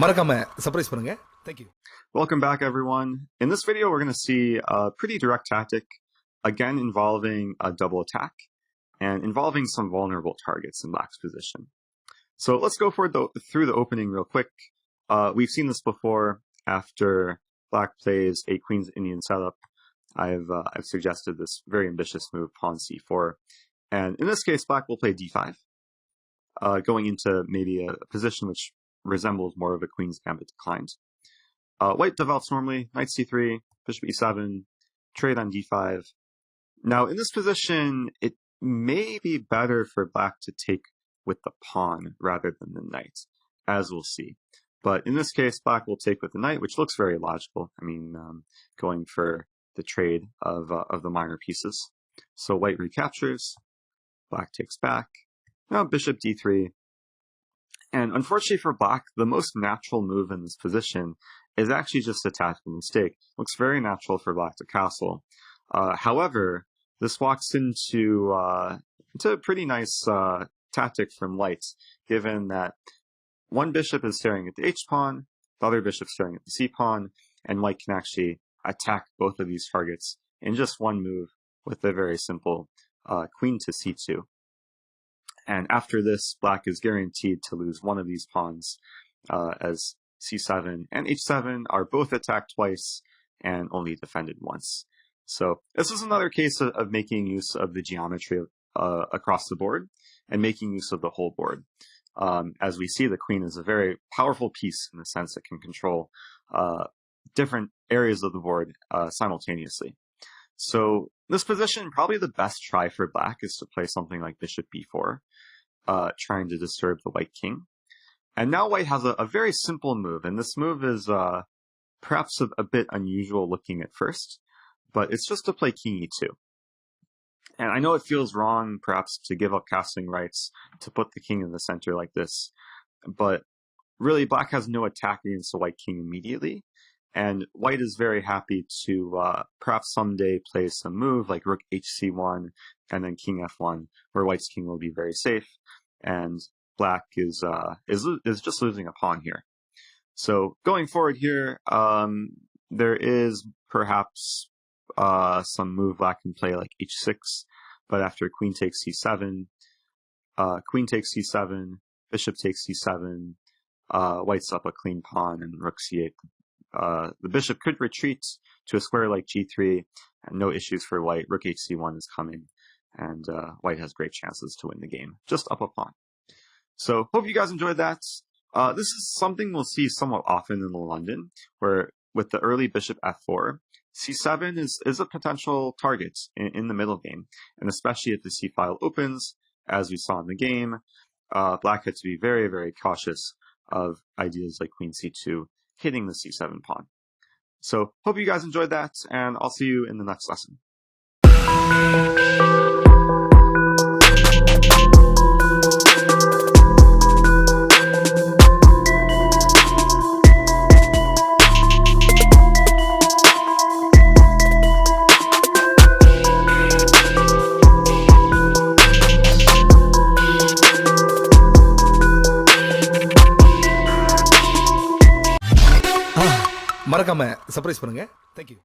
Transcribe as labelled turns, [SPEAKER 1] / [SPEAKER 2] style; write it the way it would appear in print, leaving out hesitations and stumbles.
[SPEAKER 1] மறக்காம சர்ப்ரைஸ் பண்ணுங்க. Thank you.
[SPEAKER 2] Welcome back, everyone. In this video, we're going to see a pretty direct tactic, again involving a double attack and involving some vulnerable targets in Black's position. So let's go through the opening real quick. We've seen this before. After Black plays a Queen's Indian setup, I've suggested this very ambitious move, pawn c4. And in this case, Black will play d5, going into maybe a position which resembles more of a Queen's Gambit declined. White develops normally, knight c3, bishop e7, trade on d5. Now, in this position, it may be better for Black to take with the pawn rather than the knight, as we'll see. But in this case, Black will take with the knight, which looks very logical. I mean, going for the trade of the minor pieces. So White recaptures, Black takes back. Now bishop d3. And unfortunately for Black, the most natural move in this position is actually just a tactical mistake. Looks very natural for Black to castle. However, this walks into a pretty nice tactic from White, given that one bishop is staring at the h-pawn, the other bishop staring at the c-pawn, and White can actually attack both of these targets in just one move with a very simple queen to c2. And after this, Black is guaranteed to lose one of these pawns, as c7 and h7 are both attacked twice and only defended once. So this is another case of making use of the geometry across the board and making use of the whole board. As we see, the queen is a very powerful piece in the sense it can control different areas of the board simultaneously. So this position, probably the best try for Black is to play something like bishop b4, trying to disturb the white king. And now White has a very simple move, and this move is perhaps a bit unusual looking at first, but it's just to play king e2. And I know it feels wrong, perhaps, to give up castling rights, to put the king in the center like this, but really Black has no attack against the white king immediately, and White is very happy to perhaps someday play some move like rook hc1 and then king f1, where White's king will be very safe, and Black is just losing a pawn here. So going forward here, there is perhaps some move Black can play like h6, but after queen takes c7, queen takes c7, bishop takes c7, White's up a clean pawn, and rook c8. The bishop could retreat to a square like g3, and no issues for White. Rook hc1 is coming, and White has great chances to win the game. Just up a pawn. So, hope you guys enjoyed that. This is something we'll see somewhat often in London, where with the early bishop f4, c7 is a potential target in the middle game, and especially if the c file opens, as we saw in the game, Black had to be very, very cautious of ideas like queen c2 hitting the c7 pawn. So, hope you guys enjoyed that, and I'll see you in the next lesson.
[SPEAKER 1] மறக்காம surprise பண்ணுங்க. Thank you.